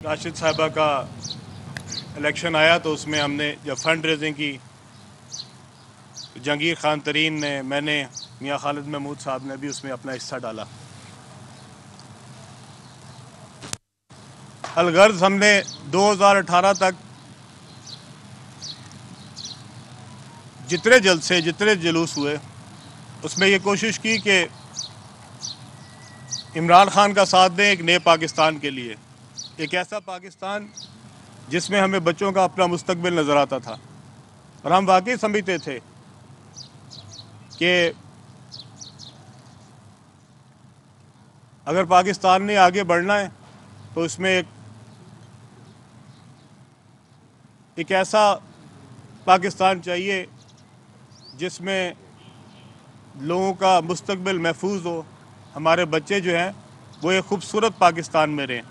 राशिद साहिबा का इलेक्शन आया तो उसमें हमने जब फंड रेजिंग की, जहांगीर खान तरीन ने, मैंने, मियाँ खालिद महमूद साहब ने भी उसमें अपना हिस्सा डाला। अलगर्ज हमने 2018 तक जितने जलसे, जितने जुलूस हुए, उसमें ये कोशिश की कि इमरान खान का साथ दें एक नए पाकिस्तान के लिए, एक ऐसा पाकिस्तान जिसमें हमें बच्चों का अपना मुस्तकबिल नज़र आता था। और हम वाकई समझते थे कि अगर पाकिस्तान ने आगे बढ़ना है तो इसमें एक ऐसा पाकिस्तान चाहिए जिसमें लोगों का मुस्तकबिल महफूज हो, हमारे बच्चे जो हैं वो एक खूबसूरत पाकिस्तान में रहें।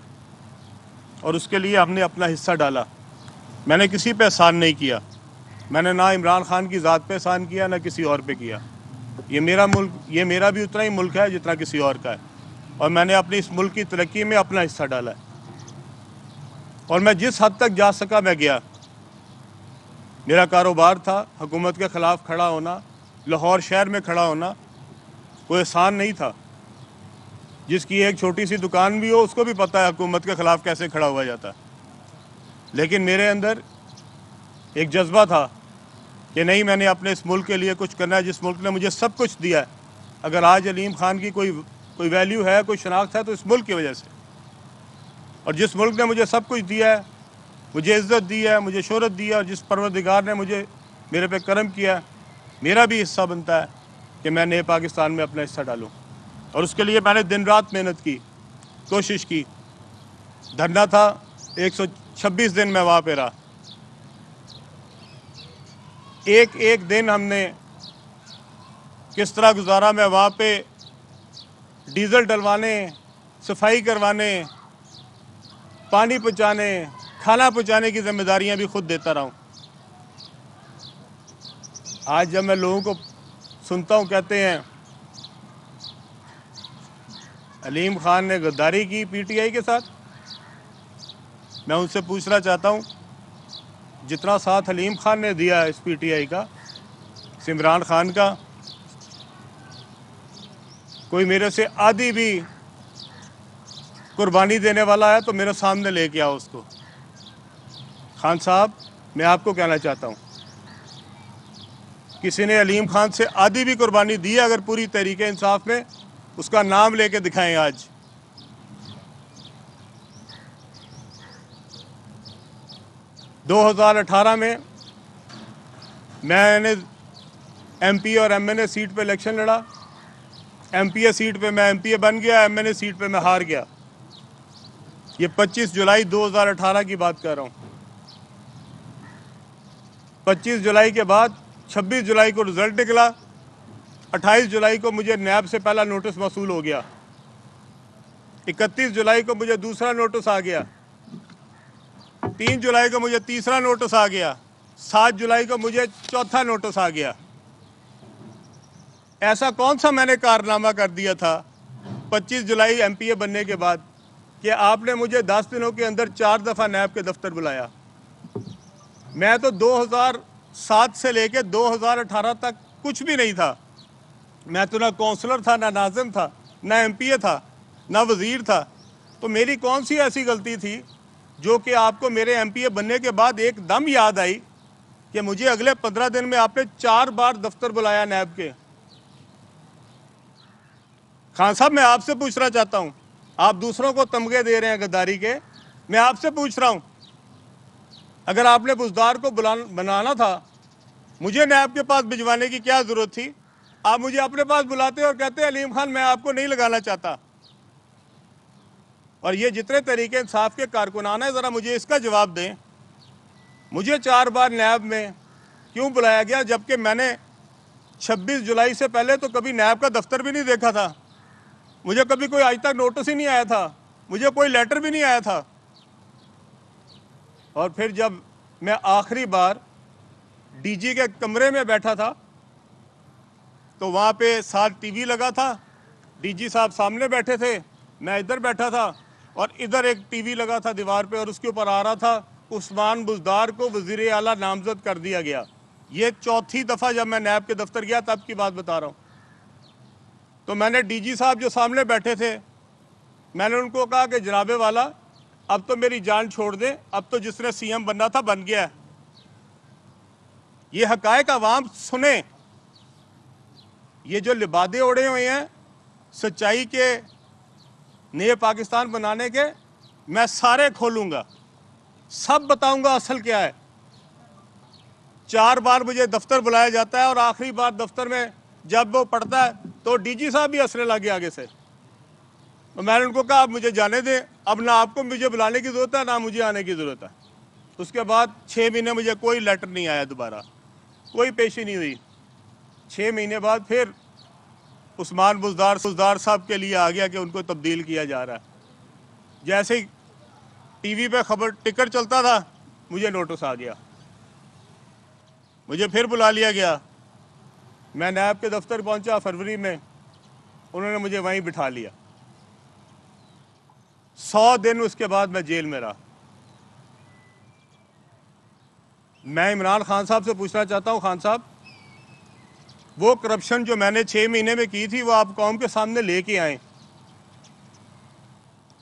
और उसके लिए हमने अपना हिस्सा डाला। मैंने किसी पे एहसान नहीं किया, मैंने ना इमरान खान की ज़ात पे एहसान किया, ना किसी और पे किया। ये मेरा मुल्क, ये मेरा भी उतना ही मुल्क है जितना किसी और का है, और मैंने अपनी इस मुल्क की तरक्की में अपना हिस्सा डाला है। और मैं जिस हद तक जा सका मैं गया। मेरा कारोबार था, हुकूमत के ख़िलाफ़ खड़ा होना, लाहौर शहर में खड़ा होना कोई आसान नहीं था। जिसकी एक छोटी सी दुकान भी हो उसको भी पता है हुकूमत के ख़िलाफ़ कैसे खड़ा हुआ जाता है। लेकिन मेरे अंदर एक जज्बा था कि नहीं, मैंने अपने इस मुल्क के लिए कुछ करना है, जिस मुल्क ने मुझे सब कुछ दिया है। अगर आज अलीम खान की कोई वैल्यू है, कोई शनाख्त है, तो इस मुल्क की वजह से। और जिस मुल्क ने मुझे सब कुछ दिया है, मुझे इज़्ज़त दी है, मुझे शोहरत दी है, और जिस परवरदिगार ने मेरे पे करम किया, मेरा भी हिस्सा बनता है कि मैं नए पाकिस्तान में अपना हिस्सा डालूँ। और उसके लिए मैंने दिन रात मेहनत की, कोशिश की। धरना था, 126 दिन मैं वहाँ पे रहा। एक एक दिन हमने किस तरह गुजारा। मैं वहाँ पे डीज़ल डलवाने, सफाई करवाने, पानी पहुँचाने, खाना पहुँचाने की जिम्मेदारियाँ भी खुद देता रहा हूँ। आज जब मैं लोगों को सुनता हूँ कहते हैं अलीम खान ने गद्दारी की पीटीआई के साथ, मैं उनसे पूछना चाहता हूँ, जितना साथ अलीम खान ने दिया है इस पीटीआई का, इमरान खान का, कोई मेरे से आधी भी कुर्बानी देने वाला है तो मेरे सामने लेके आओ उसको। खान साहब, मैं आपको कहना चाहता हूँ, किसी ने अलीम खान से आधी भी कुर्बानी दी है अगर पूरी तहरीके इंसाफ में, उसका नाम लेके दिखाएं। आज 2018 में मैंने एमपी और एमएनए सीट पे इलेक्शन लड़ा। एमपीए सीट पे मैं एमपीए बन गया, एमएनए सीट पे मैं हार गया। ये 25 जुलाई 2018 की बात कर रहा हूँ। 25 जुलाई के बाद 26 जुलाई को रिजल्ट निकला। 28 जुलाई को मुझे नैब से पहला नोटिस मौसूल हो गया। 31 जुलाई को मुझे दूसरा नोटिस आ गया। 3 जुलाई को मुझे तीसरा नोटिस आ गया। 7 जुलाई को मुझे चौथा नोटिस आ गया। ऐसा कौन सा मैंने कारनामा कर दिया था 25 जुलाई एमपीए बनने के बाद कि आपने मुझे 10 दिनों के अंदर 4 दफ़ा नैब के दफ्तर बुलाया। मैं तो 2007 से लेकर 2018 तक कुछ भी नहीं था। मैं तो ना काउंसलर था, ना नाज़िम था, ना एमपीए था, ना वज़ीर था। तो मेरी कौन सी ऐसी गलती थी जो कि आपको मेरे एमपीए बनने के बाद एकदम याद आई कि मुझे अगले 15 दिन में आपने 4 बार दफ्तर बुलाया नैब के। खान साहब, मैं आपसे पूछना चाहता हूं, आप दूसरों को तमगे दे रहे हैं गद्दारी के, मैं आपसे पूछ रहा हूं, अगर आपने बुजदार को बनाना था, मुझे नैब के पास भिजवाने की क्या जरूरत थी? आप मुझे अपने पास बुलाते और कहते अलीम खान मैं आपको नहीं लगाना चाहता। और ये जितने तरीके इंसाफ के कारकुनान है, जरा मुझे इसका जवाब दें। मुझे 4 बार नैब में क्यों बुलाया गया, जबकि मैंने 26 जुलाई से पहले तो कभी नैब का दफ्तर भी नहीं देखा था। मुझे कभी कोई आज तक नोटिस ही नहीं आया था, मुझे कोई लेटर भी नहीं आया था। और फिर जब मैं आखिरी बार डीजी के कमरे में बैठा था तो वहाँ पे साथ टीवी लगा था, डीजी साहब सामने बैठे थे, मैं इधर बैठा था, और इधर एक टीवी लगा था दीवार पे और उसके ऊपर आ रहा था उस्मान बुज़दार को वज़ीर आला नामजद कर दिया गया। ये चौथी दफ़ा जब मैं नैब के दफ्तर गया तब की बात बता रहा हूँ। तो मैंने डीजी साहब जो सामने बैठे थे, मैंने उनको कहा कि जनाबे वाला अब तो मेरी जान छोड़ दें, अब तो जिसने सीएम बनना था बन गया है। ये हकायक अवाम सुने। ये जो लिबादे ओढ़े हुए हैं सच्चाई के नए पाकिस्तान बनाने के, मैं सारे खोलूंगा, सब बताऊंगा असल क्या है। 4 बार मुझे दफ्तर बुलाया जाता है और आखिरी बार दफ्तर में जब वो पढ़ता है तो डीजी साहब भी हंसने लगे आगे से। तो मैंने उनको कहा आप मुझे जाने दें, अब ना आपको मुझे बुलाने की ज़रूरत है ना मुझे आने की ज़रूरत है। उसके बाद 6 महीने मुझे कोई लेटर नहीं आया, दोबारा कोई पेशी नहीं हुई। 6 महीने बाद फिर उस्मान बुज़दार साहब के लिए आ गया कि उनको तब्दील किया जा रहा है। जैसे ही टीवी पे खबर टिकर चलता था मुझे नोटिस आ गया, मुझे फिर बुला लिया गया। मैं नैब के दफ्तर पहुंचा फरवरी में, उन्होंने मुझे वहीं बिठा लिया। 100 दिन उसके बाद मैं जेल में रहा। मैं इमरान खान साहब से पूछना चाहता हूं, खान साहब वो करप्शन जो मैंने 6 महीने में की थी वो आप कौम के सामने लेके आए,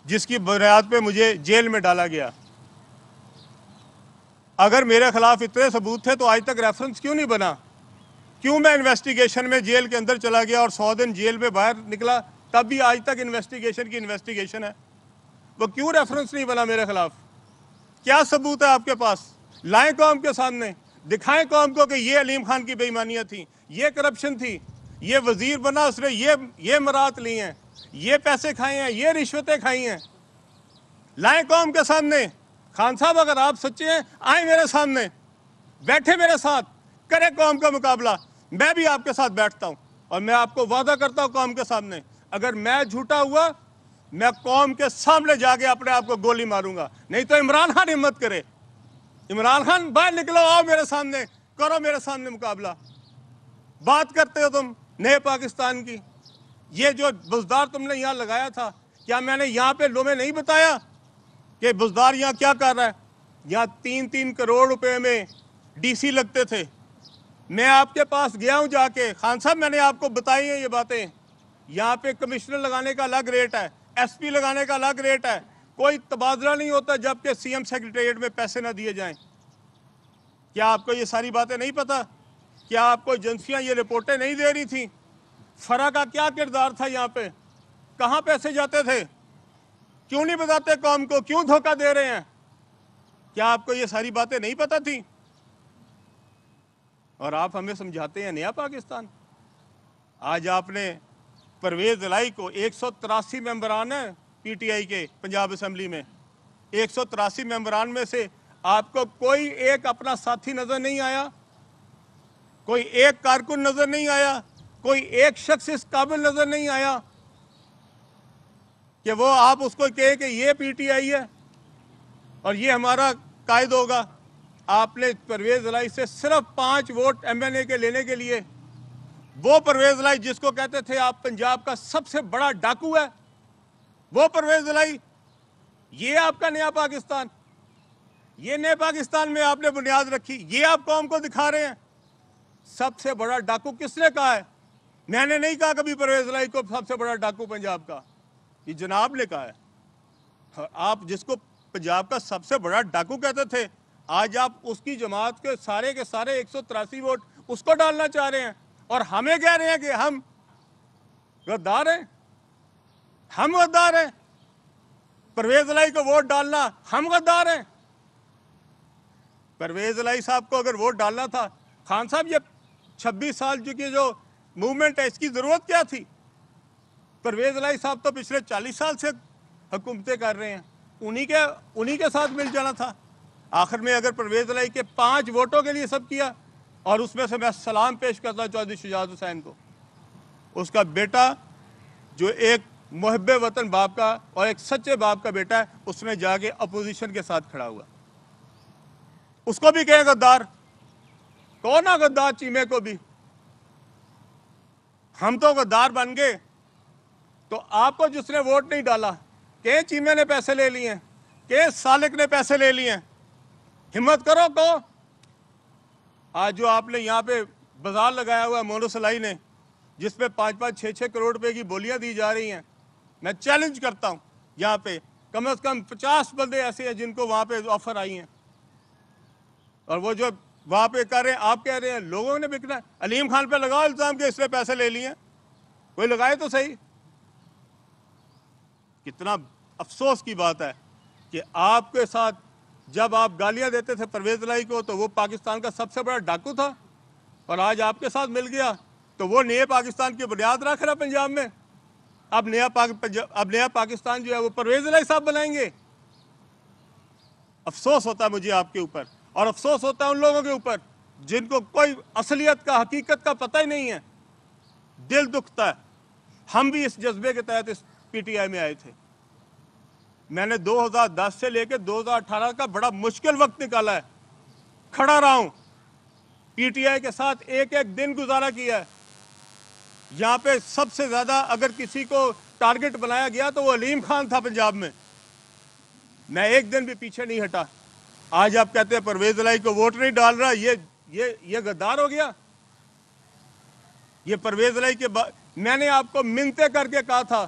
जिसकी बुनियाद पे मुझे जेल में डाला गया। अगर मेरे खिलाफ इतने सबूत थे तो आज तक रेफरेंस क्यों नहीं बना? क्यों मैं इन्वेस्टिगेशन में जेल के अंदर चला गया और 100 दिन जेल में बाहर निकला तब भी आज तक इन्वेस्टिगेशन की इन्वेस्टिगेशन है? वो क्यों रेफरेंस नहीं बना मेरे खिलाफ? क्या सबूत है आपके पास? लाएं कौम के सामने, दिखाएं कौम को कि ये अलीम खान की बेईमानियां थी, ये करप्शन थी, ये वजीर बना उसने ये मरात ली हैं, ये पैसे खाए हैं, ये रिश्वतें खाई हैं। लाएं कौम के सामने। खान साहब अगर आप सच्चे हैं आए मेरे सामने, बैठे मेरे साथ, करें कौम का मुकाबला। मैं भी आपके साथ बैठता हूं और मैं आपको वादा करता हूं कौम के सामने, अगर मैं झूठा हुआ मैं कौम के सामने जाके अपने आप को गोली मारूंगा। नहीं तो इमरान खान हिम्मत करे, इमरान खान बाहर निकलो, आओ मेरे सामने, करो मेरे सामने मुकाबला। बात करते हो तुम नए पाकिस्तान की, ये जो बुज़दार तुमने यहाँ लगाया था, क्या मैंने यहाँ पे लोगों में नहीं बताया कि बुज़दार यहाँ क्या कर रहा है? यहाँ 3-3 करोड़ रुपए में डीसी लगते थे। मैं आपके पास गया हूँ जाके, खान साहब मैंने आपको बताई हैं ये बातें। यहाँ पे कमिश्नर लगाने का अलग रेट है, एसपी लगाने का अलग रेट है, कोई तबादला नहीं होता जबकि सीएम सेक्रेटेरिएट में पैसे ना दिए जाएं। क्या आपको ये सारी बातें नहीं पता? क्या आपको एजेंसियां ये रिपोर्टें नहीं दे रही थी? फरा का क्या किरदार था यहाँ पे? कहाँ पैसे जाते थे? क्यों नहीं बताते कौम को? क्यों धोखा दे रहे हैं? क्या आपको ये सारी बातें नहीं पता थी? और आप हमें समझाते हैं नया पाकिस्तान। आज आपने परवेज इलाई को, 183 मेंबरान हैं पीटीआई के पंजाब असेंबली में, 183 मेंबरान में से आपको कोई एक अपना साथी नजर नहीं आया, कोई एक कारकुन नजर नहीं आया, कोई एक शख्स इस काबिल नजर नहीं आया कि वो आप उसको कहे कि ये पीटीआई है और ये हमारा कायद होगा। आपने परवेज इलाई से सिर्फ 5 वोट एमएनए के लेने के लिए, वो परवेज इलाई जिसको कहते थे आप पंजाब का सबसे बड़ा डाकू है, वो परवेज इलाई, ये आपका नया पाकिस्तान, ये नए पाकिस्तान में आपने बुनियाद रखी, ये आप कौम को दिखा रहे हैं। सबसे बड़ा डाकू किसने कहा है? मैंने नहीं कहा कभी परवेज इलाई को सबसे बड़ा डाकू पंजाब का, ये जनाब ने कहा है। आप जिसको पंजाब का सबसे बड़ा डाकू कहते थे, आज आप उसकी जमात के सारे 183 वोट उसको डालना चाह रहे हैं और हमें कह रहे हैं कि हम गद्दार हैं। हम गद्दार हैं? परवेज इलाई को वोट डालना, हम गद्दार हैं? परवेज इलाई साहब को अगर वोट डालना था, खान साहब ये 26 साल की जो मूवमेंट है इसकी जरूरत क्या थी? परवेज इलाई साहब तो पिछले 40 साल से हुकूमतें कर रहे हैं, उन्हीं के साथ मिल जाना था। आखिर में अगर परवेज इलाई के 5 वोटों के लिए सब किया, और उसमें से मैं सलाम पेश करता चौधरी शुजात हुसैन को, उसका बेटा जो एक मुहब्बे वतन बाप का और एक सच्चे बाप का बेटा है, उसने जाके अपोजिशन के साथ खड़ा हुआ। उसको भी कहे गद्दार, कौन ना गद्दार चीमे को भी। हम तो गद्दार बन गए, तो आपको जिसने वोट नहीं डाला, के चीमे ने पैसे ले लिए हैं, के सालिक ने पैसे ले लिए हैं। हिम्मत करो को। आज जो आपने यहाँ पे बाजार लगाया हुआ है मोनोसलाई ने, जिसपे 5-5, 6-6 करोड़ रुपए की बोलियां दी जा रही हैं, मैं चैलेंज करता हूँ यहाँ पे कम से कम 50 बंदे ऐसे हैं जिनको वहाँ पे ऑफर आई हैं, और वो जो वहाँ पे कर रहे हैं, आप कह रहे हैं लोगों ने बिकना है। अलीम खान पे लगाओ इल्जाम के इसने पैसे ले लिए, कोई लगाए तो सही। कितना अफसोस की बात है कि आपके साथ जब आप गालियां देते थे परवेज इलाही को तो वो पाकिस्तान का सबसे बड़ा डाकू था, और आज आपके साथ मिल गया तो वो नए पाकिस्तान की बुनियाद रख रहा पंजाब में। अब नया पाकिस्तान जो है वो परवेज इलाही साहब बनाएंगे। अफसोस होता है मुझे आपके ऊपर, और अफसोस होता है उन लोगों के ऊपर जिनको कोई असलियत का, हकीकत का पता ही नहीं है। दिल दुखता है। हम भी इस जज्बे के तहत इस पीटीआई में आए थे। मैंने 2010 से लेकर 2018 का बड़ा मुश्किल वक्त निकाला है, खड़ा रहा हूं, पीटीआई के साथ एक एक दिन गुजारा किया है। यहां पे सबसे ज्यादा अगर किसी को टारगेट बनाया गया तो वो अलीम खान था पंजाब में। मैं एक दिन भी पीछे नहीं हटा। आज आप कहते हैं परवेज इलाही को वोट नहीं डाल रहा, ये गद्दार हो गया। ये परवेज इलाही के मैंने आपको मिन्नतें करके कहा था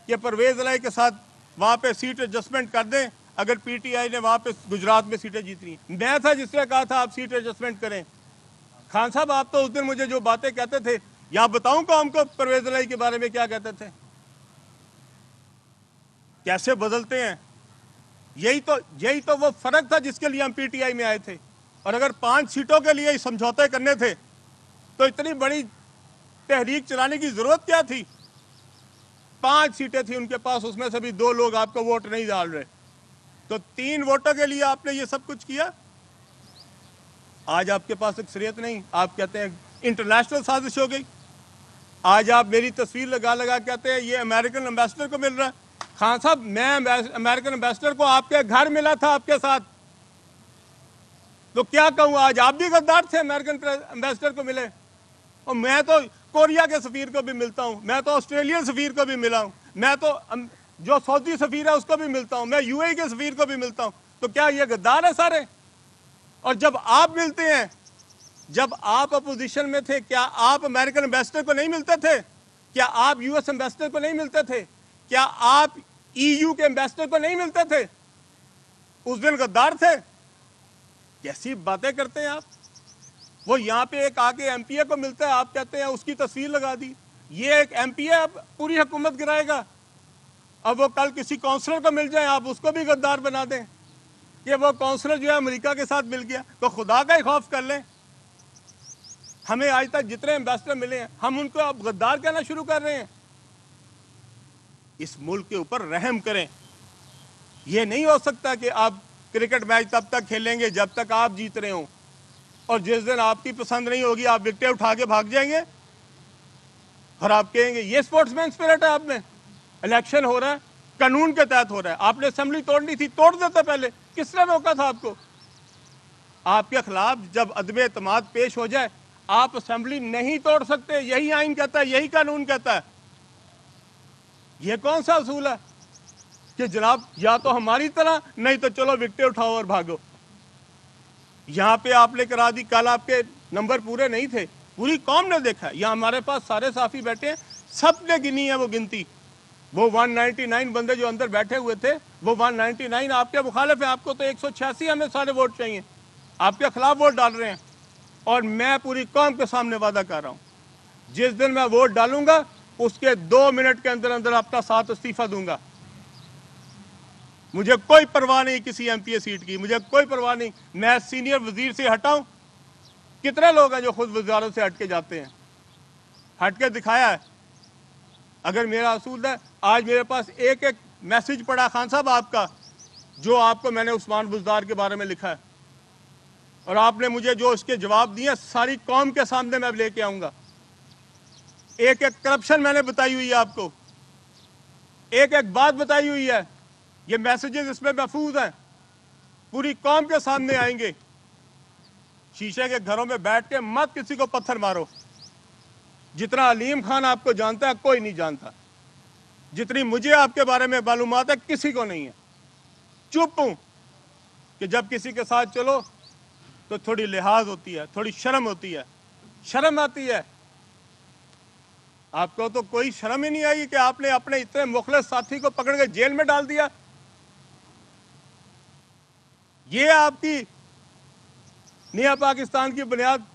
कि परवेज इलाही के साथ वहां पे सीट एडजस्टमेंट कर दें अगर पीटीआई ने वहां पे गुजरात में सीटें जीतनी। मैं था जिसने कहा था आप सीट एडजस्टमेंट करें। खान साहब आप तो उस दिन मुझे जो बातें कहते थे, यहां बताऊं कौम को परवेज इलाही के बारे में क्या कहते थे, कैसे बदलते हैं। यही तो वो फर्क था जिसके लिए हम पीटीआई में आए थे। और अगर 5 सीटों के लिए समझौते करने थे तो इतनी बड़ी तहरीक चलाने की जरूरत क्या थी। 5 सीटें थी उनके पास, उसमें से भी 2 लोग आपको वोट नहीं डाल रहे, तो 3 वोटों के लिए आपने ये सब कुछ किया। आज आपके पास अक्सरियत नहीं, आप कहते हैं इंटरनेशनल साजिश हो गई। आज आप मेरी तस्वीर लगा लगा कहते हैं ये अमेरिकन एम्बेसडर को मिल रहा है। खान साहब, मैं अमेरिकन एम्बेसडर को आपके घर मिला था आपके साथ, तो क्या कहूं आज आप भी गद्दार थे, अमेरिकन एम्बेसडर को मिले। और मैं तो कोरिया के सफीर को भी मिलता हूं, मैं तो ऑस्ट्रेलियन सफीर को भी मिला हूं, मैं तो जो सऊदी सफीर है उसको भी मिलता हूं, मैं यूएई के सफीर को भी मिलता हूं। तो क्या ये गद्दार है सारे? और जब आप मिलते हैं, जब आप अपोजिशन में थे, क्या आप अमेरिकन एम्बेसडर को नहीं मिलते थे? क्या आप यूएस एम्बेसडर को नहीं मिलते थे? क्या आप ईयू के एम्बेसडर को नहीं मिलते थे? उस दिन गद्दार थे। कैसी बातें करते हैं आप। वो यहाँ पे एक आके एमपीए को मिलता है, आप कहते हैं उसकी तस्वीर लगा दी। ये एक एमपीए अब पूरी हुकूमत गिराएगा। अब वो कल किसी काउंसलर को मिल जाए, आप उसको भी गद्दार बना दें कि वो काउंसलर जो है अमेरिका के साथ मिल गया। तो खुदा का ही खौफ कर लें। हमें आज तक जितने एम्बेसडर मिले हैं, हम उनको अब गद्दार कहना शुरू कर रहे हैं। इस मुल्क के ऊपर रहम करें। यह नहीं हो सकता कि आप क्रिकेट मैच तब तक खेलेंगे जब तक आप जीत रहे हो, और जिस दिन आपकी पसंद नहीं होगी आप विकेटें उठा के भाग जाएंगे और आप कहेंगे ये स्पोर्ट्समैन स्पिरिट है। आप में इलेक्शन हो रहा है, कानून के तहत हो रहा है, आपने असेंबली तोड़नी थी, तोड़ देता पहले। किसने रोका था आपको? आपके खिलाफ जब अदम एतमाद पेश हो जाए, आप असेंबली नहीं तोड़ सकते। यही आइन कहता है, यही कानून कहता है। यह कौन सा असूल है कि जनाब या तो हमारी तरह, नहीं तो चलो विकेटें उठाओ और भागो। यहां पे आपने करा दी। कल आपके नंबर पूरे नहीं थे, पूरी कौम ने देखा। यहाँ हमारे पास सारे साफी बैठे हैं, सब ने गिनी है वो गिनती। वो 199 बंदे जो अंदर बैठे हुए थे, वो 199 आपके मुखालिफ है। आपको तो 186 हमें सारे वोट चाहिए, आपके खिलाफ वोट डाल रहे हैं। और मैं पूरी कौम के सामने वादा कर रहा हूं, जिस दिन मैं वोट डालूंगा उसके 2 मिनट के अंदर अंदर अपना 7 इस्तीफा दूंगा। मुझे कोई परवाह नहीं किसी एमपीए सीट की, मुझे कोई परवाह नहीं। मैं सीनियर वजीर से हटाऊं। कितने लोग हैं जो खुद वजारत से हट के जाते हैं? हट के दिखाया है। अगर मेरा असूल है, आज मेरे पास एक एक मैसेज पड़ा खान साहब आपका, जो आपको मैंने उस्मान बुज़दार के बारे में लिखा है, और आपने मुझे जो इसके जवाब दिए सारी कौम के सामने मैं लेके आऊंगा। एक एक करप्शन मैंने बताई हुई है आपको, एक एक बात बताई हुई है। ये मैसेजेस इसमें महफूज हैं, पूरी कौम के सामने आएंगे। शीशे के घरों में बैठ के मत किसी को पत्थर मारो। जितना अलीम खान आपको जानता है कोई नहीं जानता। जितनी मुझे आपके बारे में मालूमात है किसी को नहीं है। चुप हूं कि जब किसी के साथ चलो तो थोड़ी लिहाज होती है, थोड़ी शर्म होती है, शर्म आती है। आपको तो कोई शर्म ही नहीं आई कि आपने अपने इतने मुखलिस साथी को पकड़ के जेल में डाल दिया। ये आपकी नया पाकिस्तान की बुनियाद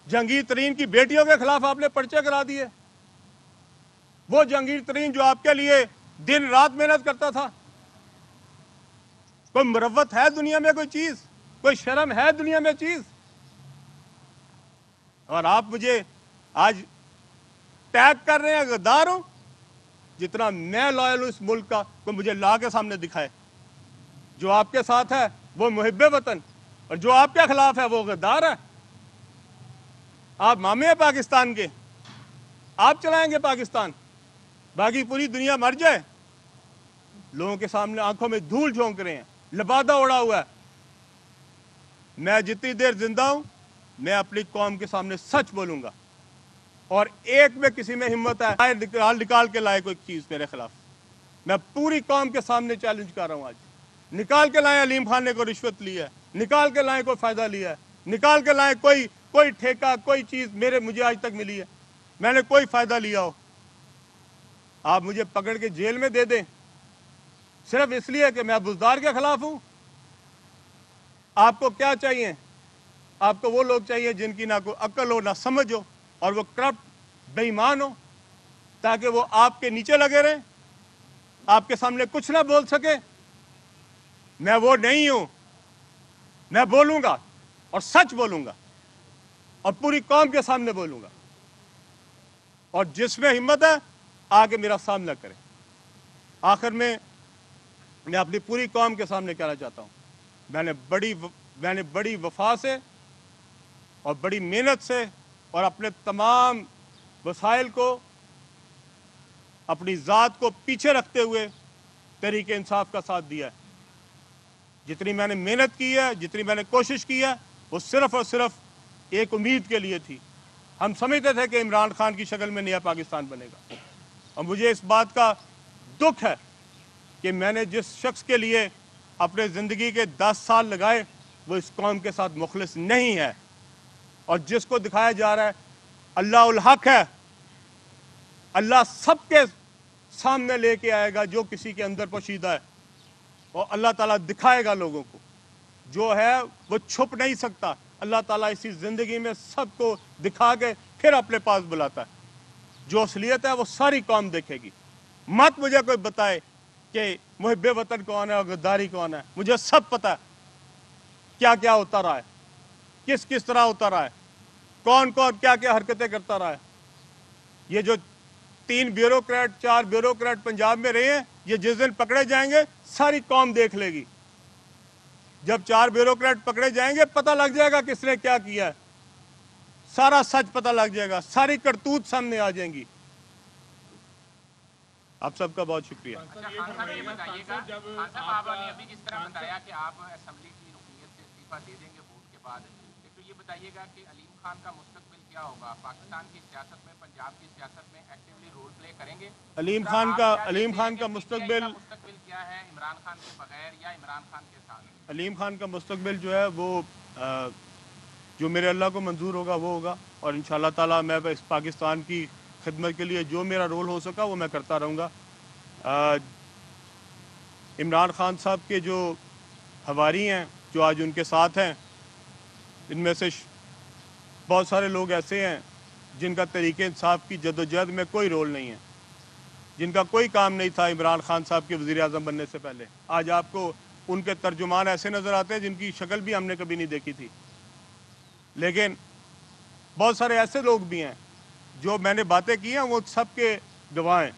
जहांगीर तरीन की बेटियों के खिलाफ आपने पर्चे करा दिए। वो जहांगीर तरीन जो आपके लिए दिन रात मेहनत करता था। कोई मुरव्वत है दुनिया में कोई चीज, कोई शर्म है दुनिया में चीज? और आप मुझे आज टैग कर रहे हैं गद्दार हूं। जितना मैं लॉयल हूं इस मुल्क का, कोई मुझे ला के सामने दिखाए। जो आपके साथ है वो मुहिब्बे वतन, और जो आपके खिलाफ है वो गद्दार है। आप मामे हैं पाकिस्तान के, आप चलाएंगे पाकिस्तान, बाकी पूरी दुनिया मर जाए। लोगों के सामने आंखों में धूल झोंक रहे हैं, लबादा उड़ा हुआ है। मैं जितनी देर जिंदा हूं मैं अपनी कौम के सामने सच बोलूंगा, और एक में किसी में हिम्मत है निकाल के लाए कोई चीज मेरे खिलाफ, मैं पूरी कौम के सामने चैलेंज कर रहा हूं। आज निकाल के लाए अलीम खान ने कोई रिश्वत ली है, निकाल के लाए कोई फायदा लिया है, निकाल के लाए कोई ठेका, कोई चीज मुझे आज तक मिली है, मैंने कोई फायदा लिया हो। आप मुझे पकड़ के जेल में दे दें सिर्फ इसलिए कि मैं बुजदार के खिलाफ हूं। आपको क्या चाहिए? आपको वो लोग चाहिए जिनकी ना कोई अक्ल हो ना समझ हो, और वो करप्ट बेईमान हो, ताकि वो आपके नीचे लगे रहें, आपके सामने कुछ ना बोल सके। मैं वो नहीं हूं। मैं बोलूंगा और सच बोलूंगा और पूरी कौम के सामने बोलूंगा, और जिसमें हिम्मत है आके मेरा सामना करे। आखिर में मैं अपनी पूरी कौम के सामने कहना चाहता हूं, मैंने बड़ी वफा से और बड़ी मेहनत से और अपने तमाम वसाइल को, अपनी ज़ात को पीछे रखते हुए तहरीक इंसाफ का साथ दिया है। जितनी मैंने मेहनत की है, जितनी मैंने कोशिश की है, वो सिर्फ और सिर्फ एक उम्मीद के लिए थी। हम समझते थे कि इमरान खान की शक्ल में नया पाकिस्तान बनेगा, और मुझे इस बात का दुख है कि मैंने जिस शख्स के लिए अपने ज़िंदगी के 10 साल लगाए वो इस कौम के साथ मुखलिस नहीं है, और जिसको दिखाया जा रहा है अल्लाह उल हक है। अल्लाह सबके सामने लेके आएगा जो किसी के अंदर पोशीदा है, और अल्लाह ताला दिखाएगा लोगों को। जो है वो छुप नहीं सकता। अल्लाह ताला इसी ज़िंदगी में सबको दिखा के फिर अपने पास बुलाता है। जो असलियत है वो सारी कौम देखेगी। मत मुझे कोई बताए कि मुहिब्बे वतन कौन है और गद्दारी कौन है। मुझे सब पता है क्या क्या होता रहा है, किस किस तरह होता रहा है, कौन कौन क्या क्या हरकतें करता रहा है। ये जो 3 ब्यूरोक्रेट 4 ब्यूरोक्रेट पंजाब में रहे हैं, ये जिस दिन पकड़े जाएंगे सारी कौम देख लेगी। जब 4 ब्यूरोक्रेट पकड़े जाएंगे पता लग जाएगा किसने क्या किया है, सारा सच पता लग जाएगा, सारी करतूत सामने आ जाएंगी। आप सबका बहुत शुक्रिया। अच्छा खान साहब ये बताइएगा, खान साहब आपने अभी जिस तरह बताया कि आप असेंबली की रुकनीत से इस्तीफा दे देंगे वोट के बाद, तो ये बताइएगा कि अलीम खान का मुस्तकबिल क्या होगा? पाकिस्तान की सियासत में, पंजाब की सियासत में एक्टिवली रोल प्ले करेंगे? अलीम खान का मुस्तकबिल क्या है, इमरान खान के बगैर या इमरान खान के साथ? अलीम खान का मुस्तकबिल जो है वो जो मेरे अल्लाह को मंजूर होगा वो होगा, और इंशाअल्लाह ताला मैं इस पाकिस्तान की खिदमत के लिए जो मेरा रोल हो सका वो मैं करता रहूँगा। इमरान खान साहब के जो हवारी हैं जो आज उनके साथ हैं, इनमें से बहुत सारे लोग ऐसे हैं जिनका तरीके इंसाफ की जदोजहद में कोई रोल नहीं है, जिनका कोई काम नहीं था इमरान खान साहब के वज़ीर आज़म बनने से पहले। आज आपको उनके तर्जुमान ऐसे नज़र आते हैं जिनकी शक्ल भी हमने कभी नहीं देखी थी। लेकिन बहुत सारे ऐसे लोग भी हैं जो मैंने बातें की हैं वो सब के गवाह हैं,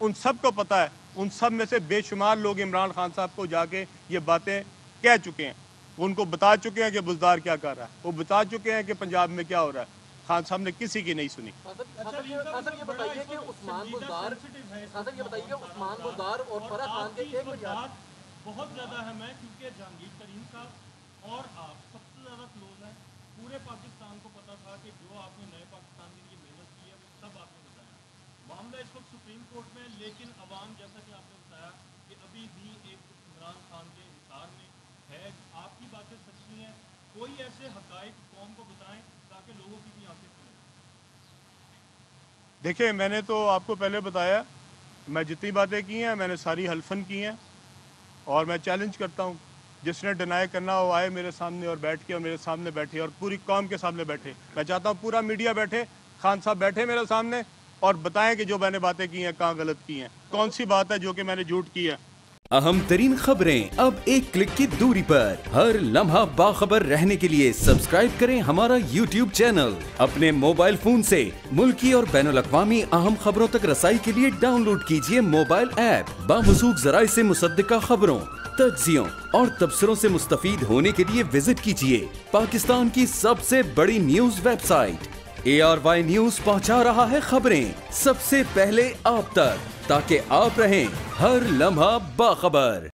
उन सब को पता है। उन सब में से बेशुमार लोग इमरान खान साहब को जाके ये बातें कह चुके हैं, उनको बता चुके हैं कि बुज़दार क्या कर रहा है, वो बता चुके हैं कि पंजाब में क्या हो रहा है। खान साहब ने किसी की नहीं सुनी। ये बताइए कि उस्मान बुज़दार और फराह खान के एक बहुत ज़्यादा अहम है, क्योंकि जहांगीर तरीन का और आप सबसे ज़्यादा क्लोज हैं। पूरे पाकिस्तान को पता था कि जो आपने नए पाकिस्तान के लिए मेहनत की है वो सब आपने बताया। मामला इस वक्त सुप्रीम कोर्ट एयरपोर्ट में, लेकिन अवाम जैसा कि आपने बताया कि अभी भी एक इमरान खान के हिसार में है। आपकी बातें सच नहीं है, कोई ऐसे हकायक कौम को बताएं ताकि लोगों की भी आंखें खुलें। देखिए, मैंने तो आपको पहले बताया, मैं जितनी बातें की हैं मैंने सारी हल्फन की हैं, और मैं चैलेंज करता हूँ जिसने डिनाई करना हो आए मेरे सामने और बैठ के, और मेरे सामने बैठे और पूरी कौम के सामने बैठे। मैं चाहता हूँ पूरा मीडिया बैठे, खान साहब बैठे मेरे सामने और बताएं कि जो मैंने बातें की हैं कहाँ गलत की हैं, कौन सी बात है जो कि मैंने झूठ की है। अहम तरीन खबरें अब एक क्लिक की दूरी पर। हर लम्हा बाखबर रहने के लिए सब्सक्राइब करें हमारा YouTube चैनल। अपने मोबाइल फोन से मुल्की और बैनुल-अक़वामी अहम खबरों तक रसाई के लिए डाउनलोड कीजिए मोबाइल ऐप। बामसूख जराए से मुसद्दिका खबरों, तज्जियों और तबसरों से मुस्तफीद होने के लिए विजिट कीजिए पाकिस्तान की सबसे बड़ी न्यूज वेबसाइट। ARY न्यूज पहुंचा रहा है खबरें सबसे पहले आप तक, ताकि आप रहें हर लम्हा बाखबर।